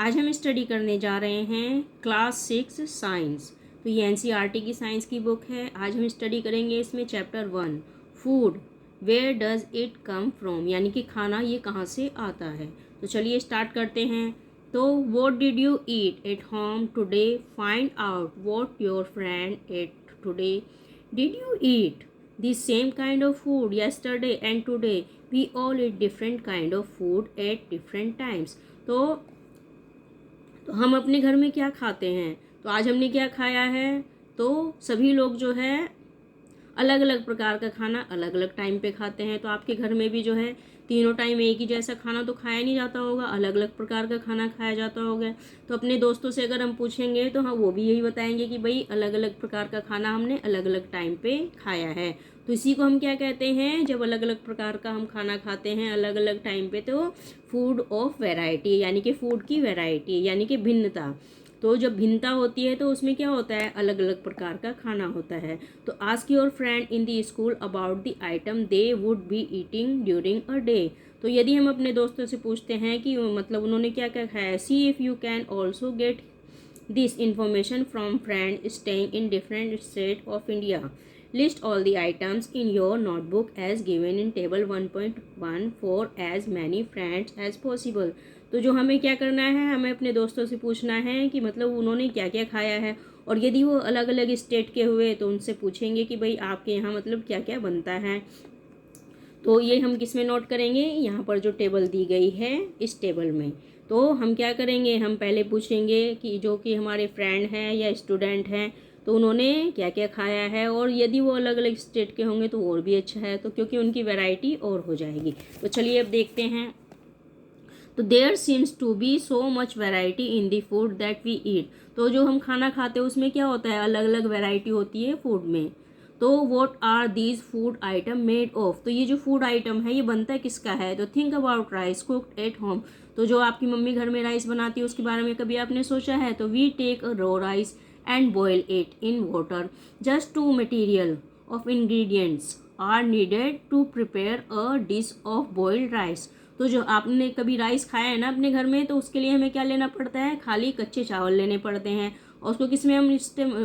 आज हम स्टडी करने जा रहे हैं क्लास 6 साइंस। तो ये एनसीईआरटी की साइंस की बुक है। आज हम स्टडी करेंगे इसमें chapter 1 food, where does it come from, यानी कि खाना ये कहाँ से आता है। तो चलिए स्टार्ट करते हैं। तो what did you eat at home today, find out what your friend at today. Did you eat the same kind of food yesterday and today? We all eat different kind of food at different times. तो हम अपने घर में क्या खाते हैं, तो आज हमने क्या खाया है। तो सभी लोग जो है अलग अलग प्रकार का खाना अलग अलग टाइम पे खाते हैं। तो आपके घर में भी जो है तीनों टाइम एक ही जैसा खाना तो खाया नहीं जाता होगा, अलग अलग प्रकार का खाना खाया जाता होगा। तो अपने दोस्तों से अगर हम पूछेंगे तो हाँ, वो भी यही बताएंगे कि भाई अलग अलग प्रकार का खाना हमने अलग अलग टाइम पे खाया है। तो इसी को हम क्या कहते हैं, जब अलग अलग प्रकार का हम खाना खाते हैं अलग अलग टाइम पे, तो फूड ऑफ वैरायटी, यानी कि फूड की वैरायटी यानी कि भिन्नता। तो जब भिन्नता होती है तो उसमें क्या होता है, अलग अलग प्रकार का खाना होता है। तो ask your friend in the school about the item they would be eating during a day. तो यदि हम अपने दोस्तों से पूछते हैं कि मतलब उन्होंने क्या क्या खाया है, see if you can also get this information from friend staying in different state of India. List all the items in your notebook as given in table 1.1 for as many friends as possible. तो जो हमें क्या करना है, हमें अपने दोस्तों से पूछना है कि मतलब उन्होंने क्या क्या खाया है, और यदि वो अलग अलग स्टेट के हुए तो उनसे पूछेंगे कि भाई आपके यहाँ मतलब क्या क्या बनता है। तो ये हम किस में नोट करेंगे, यहाँ पर जो टेबल दी गई है इस टेबल में। तो हम क्या करेंगे, हम पहले पूछेंगे कि जो कि हमारे फ्रेंड हैं या स्टूडेंट हैं तो उन्होंने क्या क्या खाया है, और यदि वो अलग अलग स्टेट के होंगे तो और भी अच्छा है, तो क्योंकि उनकी वैरायटी और हो जाएगी। तो चलिए अब देखते हैं। तो there seems to be so much variety in the food that we eat. तो जो हम खाना खाते हैं उसमें क्या होता है, अलग अलग वैरायटी होती है फूड में। तो what are these food item made of. तो ये जो फूड आइटम है ये बनता है किसका है, तो think about rice cooked at home. तो जो आपकी मम्मी घर में राइस बनाती है उसके बारे में कभी आपने सोचा है। तो we take a raw rice and boil it in water. Just two material of ingredients are needed to prepare a dish of boiled rice. तो जो आपने कभी राइस खाया है ना अपने घर में, तो उसके लिए हमें क्या लेना पड़ता है, खाली कच्चे चावल लेने पड़ते हैं। और उसको किस में हम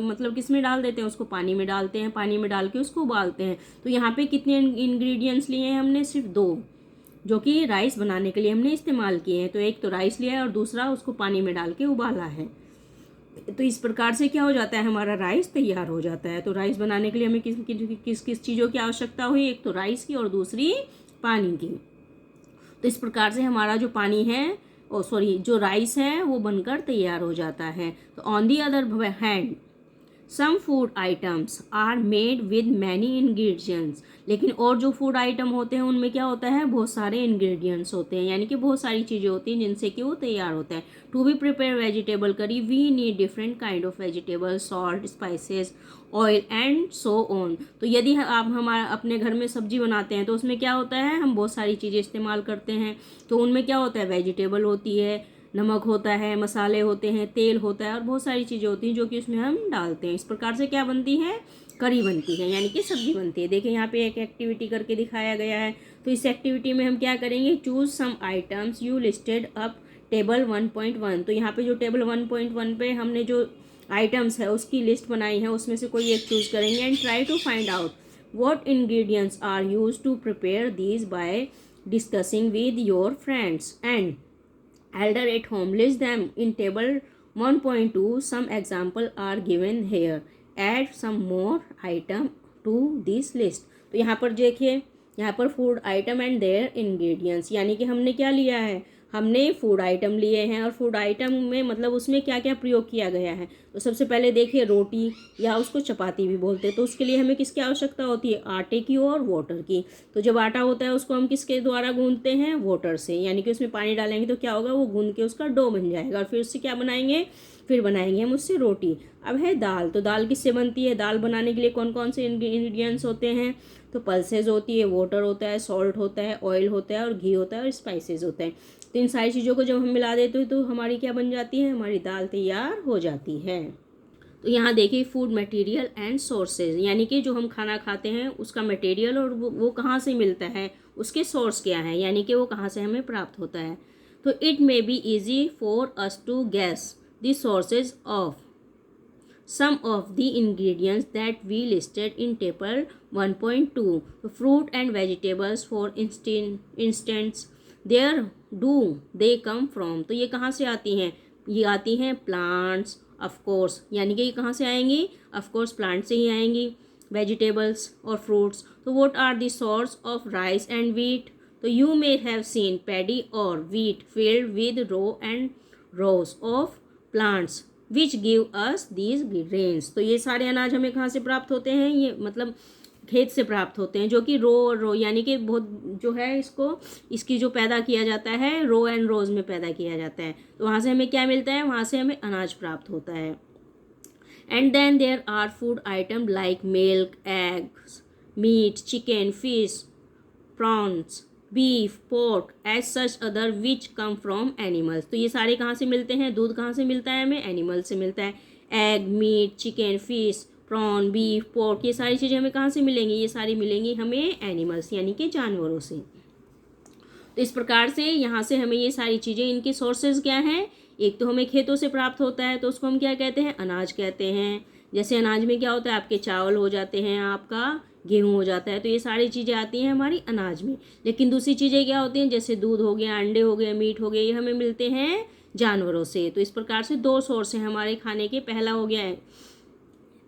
मतलब किस में डाल देते हैं, उसको पानी में डालते हैं, पानी में डाल के उसको उबालते हैं। तो यहाँ पे कितने इंग्रेडिएंट्स लिए हैं हमने, सिर्फ 2, जो कि राइस बनाने के लिए हमने इस्तेमाल किए हैं। तो एक तो राइस लिया है और दूसरा उसको पानी में डाल के उबाला है। तो इस प्रकार से क्या हो जाता है, हमारा राइस तैयार हो जाता है। तो राइस बनाने के लिए हमें किस किस चीज़ों की आवश्यकता हुई, एक तो राइस की और दूसरी पानी की। तो इस प्रकार से हमारा जो पानी है जो राइस है वो बनकर तैयार हो जाता है। तो on the other hand some food items are made with many ingredients. लेकिन और जो फूड आइटम होते हैं उनमें क्या होता है, बहुत सारे इंग्रेडिएंट्स होते हैं, यानी कि बहुत सारी चीज़ें होती हैं जिनसे कि वो तैयार होता है। To be prepare vegetable curry we need different kind of vegetable, salt, spices, oil and so on. तो यदि आप हमारा अपने घर में सब्जी बनाते हैं तो उसमें क्या होता है, हम बहुत सारी चीज़ें इस्तेमाल करते हैं। तो उनमें क्या होता है, वेजिटेबल होती है, नमक होता है, मसाले होते हैं, तेल होता है और बहुत सारी चीज़ें होती हैं जो कि उसमें हम डालते हैं। इस प्रकार से क्या बनती है, करी बनती है, यानी कि सब्जी बनती है। देखिए यहाँ पे एक एक्टिविटी करके दिखाया गया है। तो इस एक्टिविटी में हम क्या करेंगे, choose some items you listed up table 1.1। तो यहाँ पे जो टेबल 1.1 पे हमने जो आइटम्स है उसकी लिस्ट बनाई है, उसमें से कोई एक चूज करेंगे। And try to find out what ingredients are used to prepare these by discussing with your friends and elder at home. List them in table 1.2. Some example are given here. Add some more item to this list. तो यहाँ पर देखिए, यहाँ पर food item and their ingredients, यानी कि हमने क्या लिया है, हमने फूड आइटम लिए हैं। और फूड आइटम में मतलब उसमें क्या क्या प्रयोग किया गया है। तो सबसे पहले देखिए रोटी, या उसको चपाती भी बोलते हैं। तो उसके लिए हमें किसकी आवश्यकता होती है, आटे की और वाटर की। तो जब आटा होता है उसको हम किसके द्वारा गूंथते हैं, वाटर से, यानी कि उसमें पानी डालेंगे तो क्या होगा, वो गूंथ के उसका डो बन जाएगा। और फिर उससे क्या बनाएंगे, फिर बनाएंगे हम उससे रोटी। अब है दाल। तो दाल किससे बनती है, दाल बनाने के लिए कौन कौन से इंग्रेडिएंट्स होते हैं, तो पल्सेस होती है, वाटर होता है, सॉल्ट होता है, ऑयल होता है और घी होता है और स्पाइसेस होते हैं। तो इन सारी चीज़ों को जब हम मिला देते हैं तो हमारी क्या बन जाती है, हमारी दाल तैयार हो जाती है। तो यहाँ देखिए फूड मटेरियल एंड सोर्सेज, यानी कि जो हम खाना खाते हैं उसका मटेरियल और वो कहाँ से मिलता है, उसके सोर्स क्या है, यानी कि वो कहाँ से हमें प्राप्त होता है। तो it may be easy for us to guess the sources of some of the ingredients that we listed in table 1.2. So fruit and vegetables for instance, where do they come from? तो ये कहाँ से आती हैं? ये आती हैं plants, of course, यानी कि ये कहाँ से आएंगी? of course plant से ही आएंगी. Vegetables और fruits. So what are the source of rice and wheat? तो you may have seen paddy or wheat filled with row and rows of plants which give us these grains. तो ये सारे अनाज हमें कहाँ से प्राप्त होते हैं? ये मतलब खेत से प्राप्त होते हैं, जो कि रो यानी कि बहुत जो है इसकी जो पैदा किया जाता है रो एंड रोज में पैदा किया जाता है. तो वहाँ से हमें क्या मिलता है? वहाँ से हमें अनाज प्राप्त होता है. And then there are food item like milk, eggs, meat, chicken, fish, prawns, beef, pork, as such other which come from animals. तो ये सारे कहाँ से मिलते हैं? दूध कहाँ से मिलता है हमें? एनिमल से मिलता है. Egg, meat, chicken, fish, prawn, beef, pork, ये सारी चीज़ें हमें कहाँ से मिलेंगी? ये सारी मिलेंगी हमें एनिमल्स यानी कि जानवरों से. तो इस प्रकार से यहाँ से हमें ये सारी चीज़ें, इनके सोर्सेज क्या हैं? एक तो हमें खेतों से प्राप्त होता है, तो उसको हम क्या कहते हैं? अनाज कहते हैं. जैसे अनाज में क्या होता है? आपके चावल हो जाते हैं, आपका गेहूँ हो जाता है. तो ये सारी चीज़ें आती हैं हमारी अनाज में. लेकिन दूसरी चीज़ें क्या होती हैं? जैसे दूध हो गया, अंडे हो गए, मीट हो गए, ये हमें मिलते हैं जानवरों से. तो इस प्रकार से दो सोर्स हैं हमारे खाने के. पहला हो गया है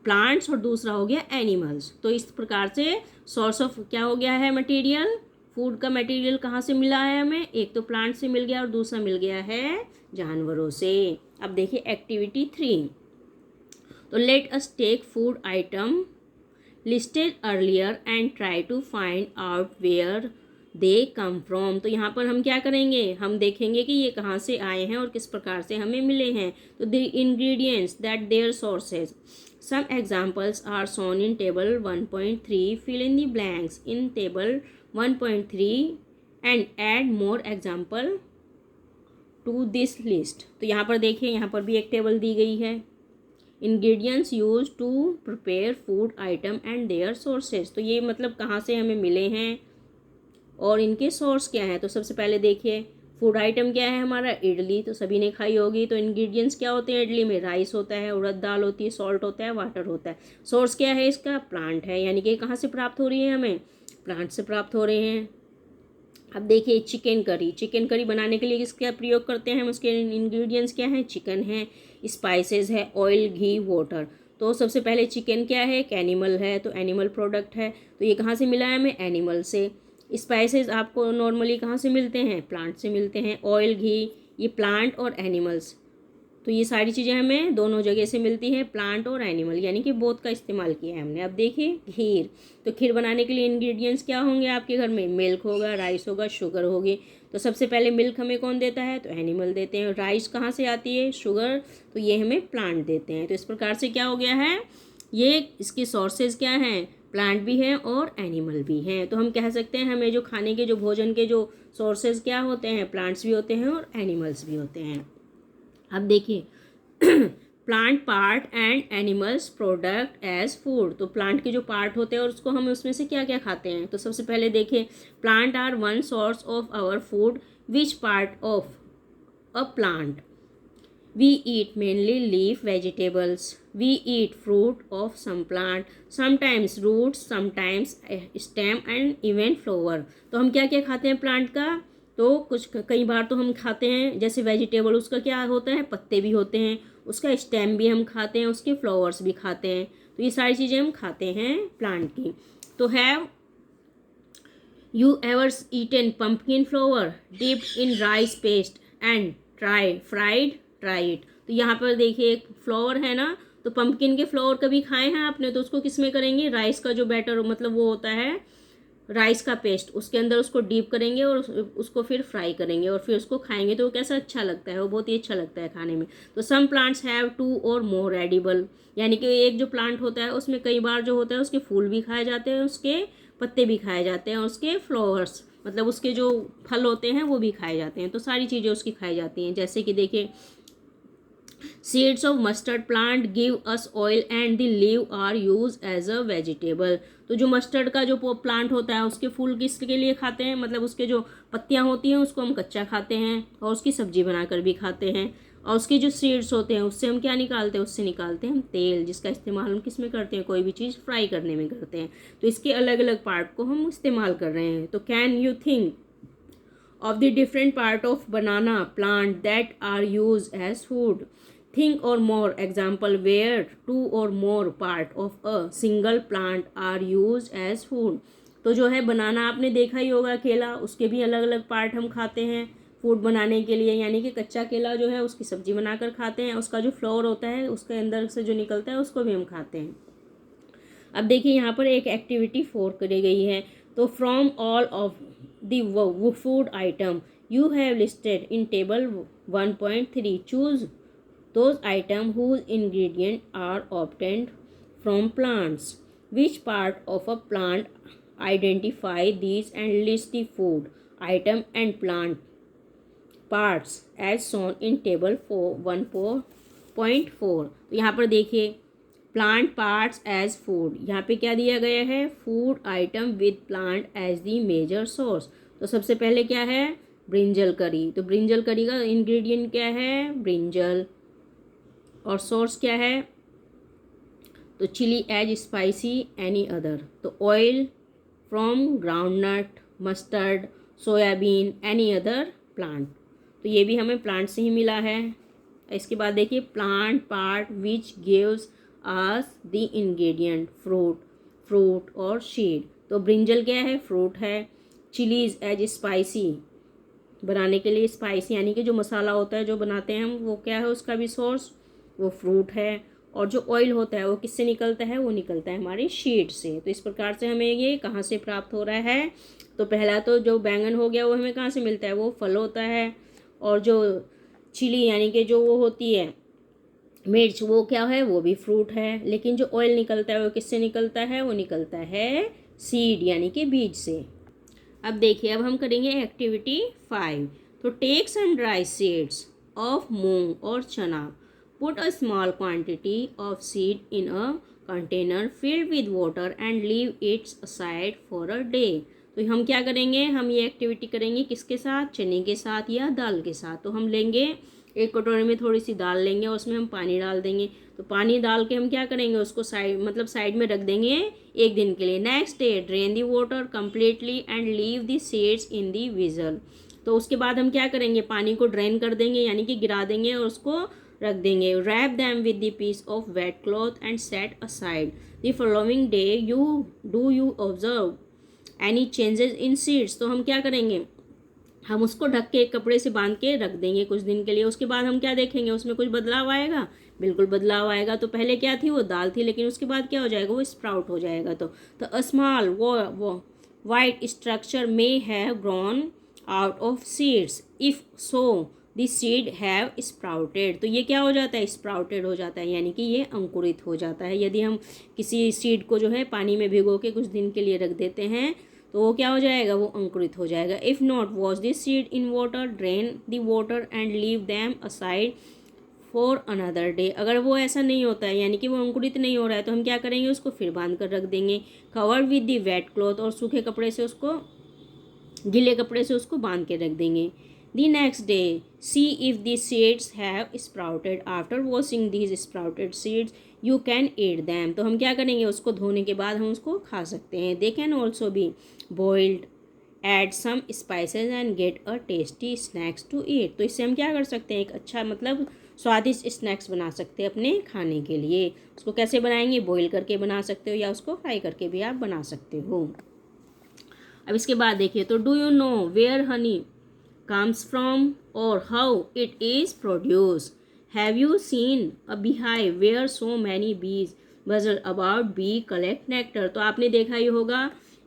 प्लांट्स और दूसरा हो गया एनिमल्स. तो इस प्रकार से सोर्स ऑफ क्या हो गया है? मटेरियल. फूड का मटेरियल कहाँ से मिला है हमें? एक तो प्लांट से मिल गया और दूसरा मिल गया है जानवरों से. अब देखिए एक्टिविटी 3. तो let us take food item listed earlier and try to find out where they come from. तो यहाँ पर हम क्या करेंगे? हम देखेंगे कि ये कहाँ से आए हैं और किस प्रकार से हमें मिले हैं. तो the ingredients that their sources. Some examples are shown in table 1.3. Fill in the blanks in table 1.3 and add more example to this list. तो यहाँ पर देखिए, यहाँ पर भी एक टेबल दी गई है. Ingredients use to prepare food item and their sources. तो ये मतलब कहाँ से हमें मिले हैं और इनके सोर्स क्या हैं. तो सबसे पहले देखिए फूड आइटम क्या है हमारा? इडली. तो सभी ने खाई होगी. तो इंग्रेडिएंट्स क्या होते हैं इडली में? राइस होता है, उड़द दाल होती है, सॉल्ट होता है, वाटर होता है. सोर्स क्या है इसका? प्लांट है, यानी कि कहाँ से प्राप्त हो रही है हमें? प्लांट से प्राप्त हो रहे हैं. अब देखिए चिकन करी. चिकन करी बनाने के लिए किसका प्रयोग करते हैं हम? उसके इंग्रेडिएंट्स क्या हैं? चिकन है, स्पाइसेस है, ऑयल, घी, वाटर. तो सबसे पहले चिकन क्या है? एक एनिमल है, तो एनिमल प्रोडक्ट है. तो ये कहाँ से मिला है हमें? एनिमल से. स्पाइसेस आपको नॉर्मली कहाँ से मिलते हैं? प्लांट से मिलते हैं. ऑयल, घी, ये प्लांट और एनिमल्स. तो ये सारी चीज़ें हमें दोनों जगह से मिलती हैं, प्लांट और एनिमल, यानी कि बोथ का इस्तेमाल किया है हमने. अब देखिए खीर. तो खीर बनाने के लिए इंग्रेडिएंट्स क्या होंगे आपके घर में? मिल्क होगा, राइस होगा, शुगर होगी. तो सबसे पहले मिल्क हमें कौन देता है? तो एनिमल देते हैं. राइस कहाँ से आती है? शुगर. तो ये हमें प्लांट देते हैं. तो इस प्रकार से क्या हो गया है? ये इसके सोर्सेज क्या हैं? प्लांट भी हैं और एनिमल भी हैं. तो हम कह सकते हैं हमें जो खाने के, जो भोजन के जो सोर्सेज क्या होते हैं? प्लांट्स भी होते हैं और एनिमल्स भी होते हैं. अब देखिए plant part and animals product as food. तो प्लांट के जो पार्ट होते हैं और उसको हम उसमें से क्या क्या खाते हैं? तो सबसे पहले देखिए plant are one source of our food. Which part of a plant? We eat mainly leaf vegetables. We eat fruit of some plant, sometimes roots, sometimes stem and even flower. तो हम क्या क्या खाते हैं प्लांट का? तो कुछ कई बार तो हम खाते हैं जैसे वेजिटेबल, उसका क्या होता है? पत्ते भी होते हैं, उसका स्टेम भी हम खाते हैं, उसके फ्लावर्स भी खाते हैं. तो ये सारी चीज़ें हम खाते हैं प्लांट की. तो have you ever eaten pumpkin flower dipped in rice paste and fried? Try it. तो यहाँ पर देखिए एक फ्लावर है ना, तो पम्पकिन के फ्लावर कभी खाए हैं आपने? तो उसको किस में करेंगे? राइस का जो बैटर मतलब वो होता है राइस का पेस्ट, उसके अंदर उसको डीप करेंगे और उसको फिर फ्राई करेंगे और फिर उसको खाएंगे. तो वो कैसा अच्छा लगता है? वो बहुत ही अच्छा लगता है खाने में. तो सम प्लांट्स हैव 2 और मोर एडिबल, यानी कि एक जो प्लांट होता है उसमें कई बार जो होता है उसके फूल भी खाए जाते हैं, उसके पत्ते भी खाए जाते हैं, और उसके फ्लावर्स मतलब उसके जो फल होते हैं वो भी खाए जाते हैं. तो सारी चीज़ें उसकी खाई जाती हैं. जैसे कि देखिए Seeds of mustard plant give us oil and the leaf are used as a vegetable. तो जो मस्टर्ड का जो प्लांट होता है उसके फूल किसके लिए खाते हैं, मतलब उसके जो पत्तियां होती हैं उसको हम कच्चा खाते हैं और उसकी सब्जी बनाकर भी खाते हैं। और उसके जो सीड्स होते हैं उससे हम क्या निकालते हैं, उससे निकालते हैं हम तेल, जिसका इस्तेमाल हम किस में करते हैं, कोई भी चीज़ फ्राई करने में करते हैं। तो इसके अलग अलग पार्ट को हम इस्तेमाल कर रहे हैं। तो can you think of the different part of banana plant that are used as food? Think or more example where two or more part of a single plant are used as food. तो जो है बनाना आपने देखा ही होगा, केला, उसके भी अलग अलग पार्ट हम खाते हैं फूड बनाने के लिए, यानी कि कच्चा केला जो है उसकी सब्जी बनाकर खाते हैं, उसका जो फ्लोर होता है उसके अंदर से जो निकलता है उसको भी हम खाते हैं। अब देखिए यहाँ पर एक एक्टिविटी 4 करी गई है। तो from all of the food item you have listed in table 1.3 choose those item whose ingredient are obtained from plants. Which part of a plant identify these and list the food item and plant parts as shown in table 1.4। तो यहाँ पर देखिए plant parts as food, यहाँ पे क्या दिया गया है, food item with plant as the major source. तो सबसे पहले क्या है, ब्रिंजल करी। तो ब्रिंजल करी का इंग्रेडिएंट क्या है, ब्रिंजल, और सोर्स क्या है, तो chilli as spicy any other. तो oil from groundnut, mustard, soybean, any other plant. तो ये भी हमें प्लांट से ही मिला है। इसके बाद देखिए plant part which gives us the ingredient, fruit और सीड। तो ब्रिंजल क्या है, फ्रूट है। चिलीज एज स्पाइसी, बनाने के लिए स्पाइसी यानी कि जो मसाला होता है जो बनाते हैं हम, वो क्या है, उसका भी सोर्स वो फ्रूट है। और जो ऑयल होता है वो किससे निकलता है, वो निकलता है हमारी सीड से। तो इस प्रकार से हमें ये कहाँ से प्राप्त हो रहा है, तो पहला तो जो बैंगन हो गया वो हमें कहाँ से मिलता है, वो फल होता है। और जो चिली यानी कि जो वो होती है मिर्च, वो क्या है, वो भी फ्रूट है। लेकिन जो ऑयल निकलता है वो किससे निकलता है, वो निकलता है सीड यानी कि बीज से। अब देखिए, अब हम करेंगे एक्टिविटी 5। तो take some dry seeds of moong और chana, put a small quantity of seed in a container filled with water and leave its aside for a day. तो हम क्या करेंगे, हम ये एक्टिविटी करेंगे किसके साथ, चने के साथ या दाल के साथ। तो हम लेंगे एक कटोरे में थोड़ी सी दाल लेंगे और उसमें हम पानी डाल देंगे। तो पानी डाल के हम क्या करेंगे, उसको साइड में रख देंगे एक दिन के लिए। Next day drain the water completely and leave the seeds in the vigil. तो उसके बाद हम क्या करेंगे, पानी को ड्रेन कर देंगे यानी कि गिरा देंगे और उसको रख देंगे। Wrap them with the piece of wet cloth and set aside. The following day you observe any changes in seeds. तो हम क्या करेंगे, हम उसको ढक के एक कपड़े से बांध के रख देंगे कुछ दिन के लिए। उसके बाद हम क्या देखेंगे, उसमें कुछ बदलाव आएगा, बिल्कुल बदलाव आएगा। तो पहले क्या थी, वो दाल थी, लेकिन उसके बाद क्या हो जाएगा, वो स्प्राउट हो जाएगा। तो अ स्मॉल वो white structure may have grown out of seeds, if so the seed have sprouted. तो ये क्या हो जाता है, स्प्राउटेड हो जाता है, यानी कि ये अंकुरित हो जाता है। यदि हम किसी सीड को जो है पानी में भिगो के कुछ दिन के लिए रख देते हैं तो वो क्या हो जाएगा, वो अंकुरित हो जाएगा। If not wash this seed in water, drain the water and leave them aside for another day. अगर वो ऐसा नहीं होता है यानी कि वो अंकुरित नहीं हो रहा है, तो हम क्या करेंगे, उसको फिर बांध कर रख देंगे। Cover with the wet cloth, और सूखे कपड़े से उसको, गीले कपड़े से उसको बांध के रख देंगे। The next day, see if the seeds have sprouted. After washing these sprouted seeds, you can eat them. तो हम क्या करेंगे, उसको धोने के बाद हम उसको खा सकते हैं। They can also be boiled. Add some spices and get a tasty snacks to eat. तो इससे हम क्या कर सकते हैं, एक अच्छा मतलब स्वादिष्ट स्नैक्स बना सकते हैं अपने खाने के लिए। उसको कैसे बनाएंगे, बॉईल करके बना सकते हो या उसको फ्राई करके भी आप बना सकते हो। अब इसके बाद देखिए, तो do you know where honey comes from or how it is produced? Have you seen a beehive where so many bees buzzed about bee collect nectar? तो आपने देखा ही होगा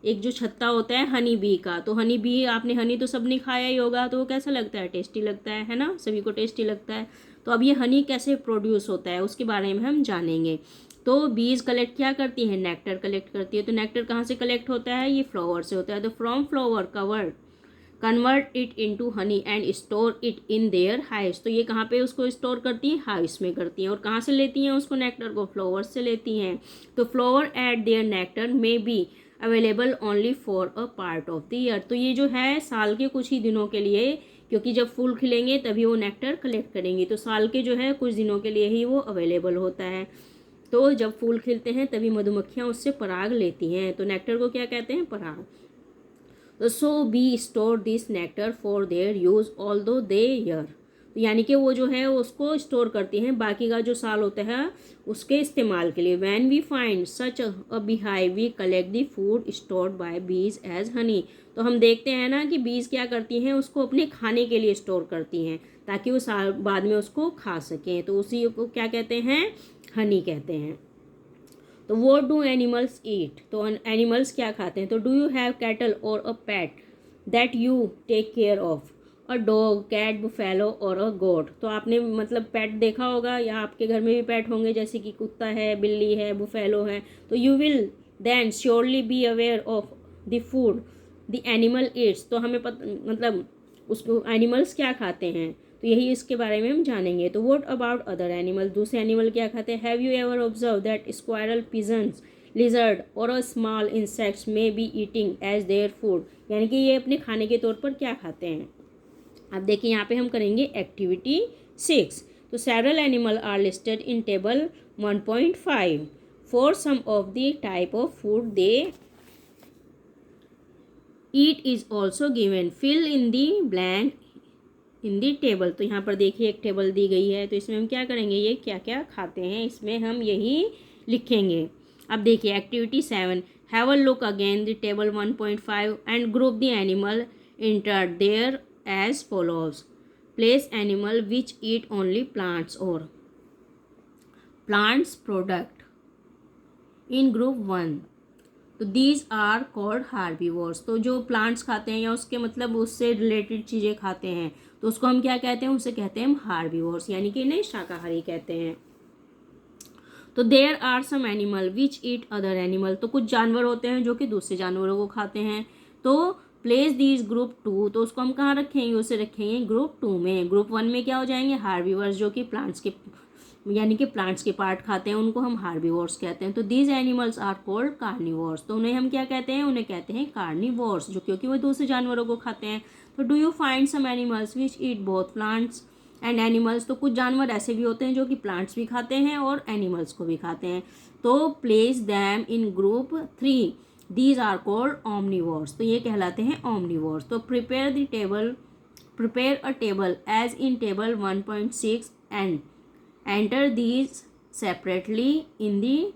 एक जो छत्ता होता है हनी बी का। तो हनी बी, आपने हनी तो सबने खाया ही होगा, तो वो कैसा लगता है, टेस्टी लगता है ना, सभी को टेस्टी लगता है। तो अब ये हनी कैसे प्रोड्यूस होता है उसके बारे में हम जानेंगे। तो बीज कलेक्ट क्या करती है, नेक्टर कलेक्ट करती है। तो नेक्टर कहाँ से कलेक्ट होता है, ये फ्लावर से होता है। तो from flower convert it into honey and store it in their hives. तो ये कहाँ पे उसको स्टोर करती हैं? हाइव्स में करती हैं। और कहाँ से लेती हैं उसको? नेक्टर को फ्लावर्स से लेती हैं। तो flower eight there nectar may be available only for a part of the year. तो ये जो है साल के कुछ ही दिनों के लिए, क्योंकि जब फूल खिलेंगे तभी वो नेक्टर कलेक्ट करेंगी, तो साल के जो है कुछ दिनों के लिए ही वो अवेलेबल होता है। तो जब फूल खिलते हैं तभी मधुमक्खियाँ उससे पराग लेती हैं। तो नेक्टर को क्या कहते हैं? पराग। तो so bee store this nectar for their use although the year. तो यानी कि वो जो है उसको स्टोर करती हैं बाकी का जो साल होता है उसके इस्तेमाल के लिए। When we find such a beehive we collect the food stored by bees as honey. तो हम देखते हैं ना कि बीज क्या करती हैं, उसको अपने खाने के लिए स्टोर करती हैं ताकि वो साल बाद में उसको खा सकें। तो उसी को क्या कहते हैं? हनी कहते हैं। तो व्हाट डू एनिमल्स ईट? तो एनिमल्स क्या खाते हैं? तो डू यू हैव कैटल और a pet that you take care of? A dog, cat, buffalo और अ गोट। तो आपने मतलब पेट देखा होगा या आपके घर में भी पेट होंगे, जैसे कि कुत्ता है, बिल्ली है, बुफेलो है। तो you will then surely be aware of the food the animal eats. तो हमें मतलब उसको एनिमल्स क्या खाते हैं, तो यही इसके बारे में हम जानेंगे। तो व्हाट अबाउट अदर एनिमल? दूसरे एनिमल क्या खाते हैं? Have you ever observe that squirrel, pigeons, lizard और a small insects may be eating as their food. यानी कि ये अपने खाने के तौर पर क्या खाते हैं। अब देखिए यहाँ पे हम करेंगे एक्टिविटी 6। तो several animal are listed in table 1.5 for some of the type of food they eat is also given, fill in the blank in the table. तो यहाँ पर देखिए एक टेबल दी गई है, तो इसमें हम क्या करेंगे, ये क्या क्या खाते हैं इसमें हम यही लिखेंगे। अब देखिए activity 7, have a look again the table 1.5 and group the animal enter their as follows. Place animal which eat only plants or plants product in group 1। तो दीज आर कॉल्ड हार्बीवोर्स। तो जो प्लांट्स खाते हैं या उसके मतलब उससे related चीज़ें खाते हैं तो उसको हम क्या कहते हैं? उसे कहते हैं हम हार्बीवोर्स, यानी कि इन्हें शाकाहारी कहते हैं। तो there are some animal which eat other animal. तो कुछ जानवर होते हैं जो कि दूसरे जानवरों को खाते हैं। तो प्लेस दीज ग्रुप 2। तो उसको हम कहाँ रखेंगे? उसे रखेंगे ग्रुप 2 में। ग्रुप 1 में क्या हो जाएंगे? हार्बीवर्स, जो कि प्लांट्स के यानी कि प्लांट्स के पार्ट खाते हैं, उनको हम हार्बीवोर्स कहते हैं। तो these animals are called carnivores. तो उन्हें हम क्या कहते हैं? उन्हें कहते हैं कार्निवोर्स, जो क्योंकि वो दूसरे जानवरों को खाते हैं। तो do you find some animals which eat both plants and animals. तो कुछ जानवर ऐसे भी होते हैं जो कि प्लांट्स भी खाते हैं और एनिमल्स को भी खाते हैं। तो place them in group 3। These are called omnivores. तो ये कहलाते हैं ओमनिवोर्स। तो prepare a table as in table 1.6 and enter these separately in the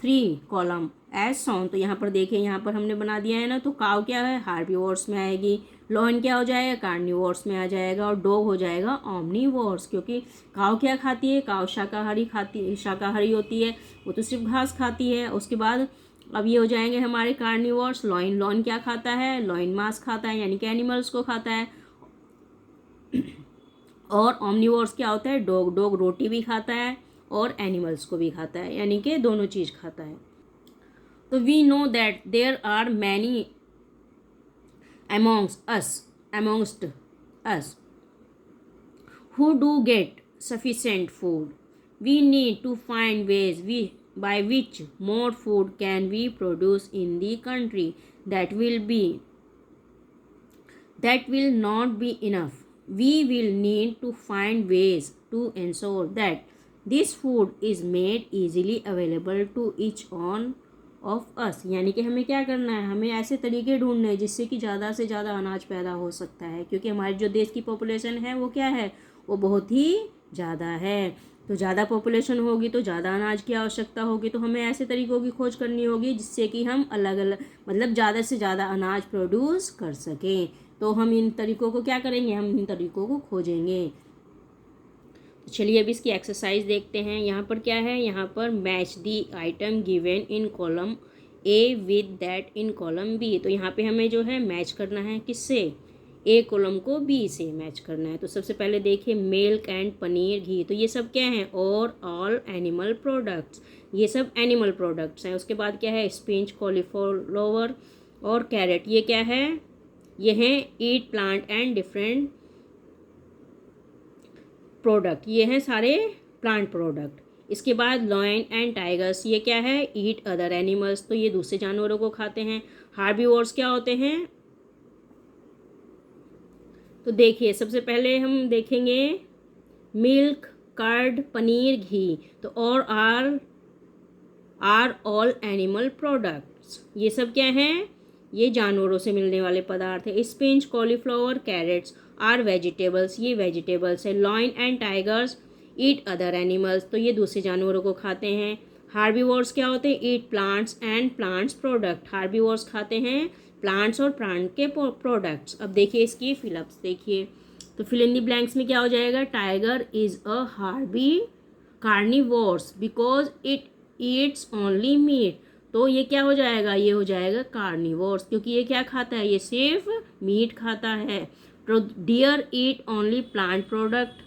3 column as shown. तो यहाँ पर देखिए, यहाँ पर हमने बना दिया है ना। तो काव क्या है? हार्बीवोर्स में आएगी। लॉयन क्या हो जाएगा? कार्निवोर्स में आ जाएगा। और डॉग हो जाएगा ओमनीवोर्स, क्योंकि काव क्या खाती है? काव शाकाहारी होती है, वो तो सिर्फ घास खाती है। उसके बाद अब ये हो जाएंगे हमारे कार्निवोर्स। लॉयन क्या खाता है? लॉयन मांस खाता है, यानी कि एनिमल्स को खाता है। और ओमनीवोर्स क्या होता है? डॉग रोटी भी खाता है और एनिमल्स को भी खाता है, यानी कि दोनों चीज़ खाता है। तो we know that there are many amongst us who do get sufficient food. We need to find ways by which more food can be produced in the country. That will not be enough. We will need to find ways to ensure that this food is made easily available to each one of us. यानी कि हमें क्या करना है? हमें ऐसे तरीके ढूंढने हैं जिससे कि ज़्यादा से ज़्यादा अनाज पैदा हो सकता है, क्योंकि हमारे जो देश की पॉपुलेशन है वो क्या है? वो बहुत ही ज़्यादा है। तो ज़्यादा पॉपुलेशन होगी तो ज़्यादा अनाज की आवश्यकता होगी। तो हमें ऐसे तरीक़ों की खोज करनी होगी जिससे कि हम अलग अलग मतलब ज़्यादा से ज़्यादा अनाज प्रोड्यूस कर सकें। तो हम इन तरीक़ों को क्या करेंगे? हम इन तरीक़ों को खोजेंगे। चलिए अब इसकी एक्सरसाइज देखते हैं। यहाँ पर क्या है? यहाँ पर match the item given in column A with that in column B. तो यहाँ पे हमें जो है मैच करना है किससे? ए कॉलम को बी से मैच करना है। तो सबसे पहले देखिए मिल्क एंड पनीर, घी। तो ये सब क्या है? और ऑल एनिमल प्रोडक्ट्स, ये सब एनिमल प्रोडक्ट्स हैं। उसके बाद क्या है? स्पिंच, कॉलीफ्लावर और कैरेट, ये क्या है? ये हैं ईट प्लांट एंड डिफरेंट प्रोडक्ट, ये हैं सारे प्लांट प्रोडक्ट। इसके बाद लॉयन एंड टाइगर्स, ये क्या है, ईट अदर एनिमल्स, तो ये दूसरे जानवरों को खाते हैं। हार्बीवोर्स क्या होते हैं, तो देखिए सबसे पहले हम देखेंगे मिल्क, कर्ड, पनीर, घी, तो और आर ऑल एनिमल प्रोडक्ट्स, ये सब क्या हैं, ये जानवरों से मिलने वाले पदार्थ है। Spinach, cauliflower, carrots are vegetables, ये वेजिटेबल्स है। Lion and tigers eat other animals, तो ये दूसरे जानवरों को खाते हैं। हार्बीवोर्स क्या होते हैं, ईट plants and plants product, herbivores खाते हैं प्लांट्स और प्लांट के प्रोडक्ट्स। अब देखिए इसकी फिलअप्स देखिए, तो फिल इन द ब्लैंक्स में क्या हो जाएगा, tiger is a herbi carnivores because it eats only meat, तो ये क्या हो जाएगा, ये हो जाएगा कार्निवोर्स, क्योंकि ये क्या खाता है, ये सिर्फ मीट खाता है। Deer eat only plant product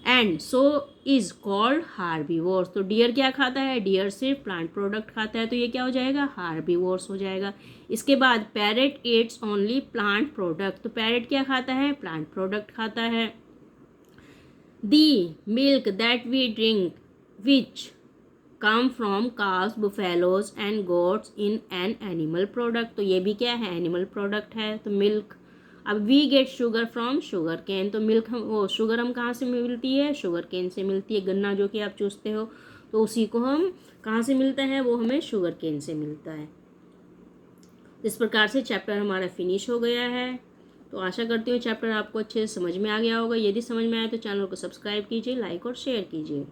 and so is called herbivores, तो डियर क्या खाता है, डियर सिर्फ प्लांट प्रोडक्ट खाता है, तो ये क्या हो जाएगा, हार्बीवोर्स हो जाएगा। इसके बाद parrot eats only plant product, तो पैरेट क्या खाता है, प्लांट प्रोडक्ट खाता है। The milk that we drink which come from cows, buffaloes and goats in an animal product, तो ये भी क्या है, एनिमल प्रोडक्ट है। तो मिल्क, अब we get sugar from sugar cane, तो मिल्क हम वो शुगर हम कहाँ से मिलती है, शुगर केन से मिलती है। गन्ना जो कि आप चूसते हो तो उसी को हम कहाँ से मिलता है, वो हमें शुगर केन से मिलता है। इस प्रकार से चैप्टर हमारा फिनिश हो गया है। तो आशा करती हूँ चैप्टर आपको अच्छे से समझ में आ गया होगा। यदि समझ में आया तो चैनल को सब्सक्राइब कीजिए, लाइक और शेयर कीजिए।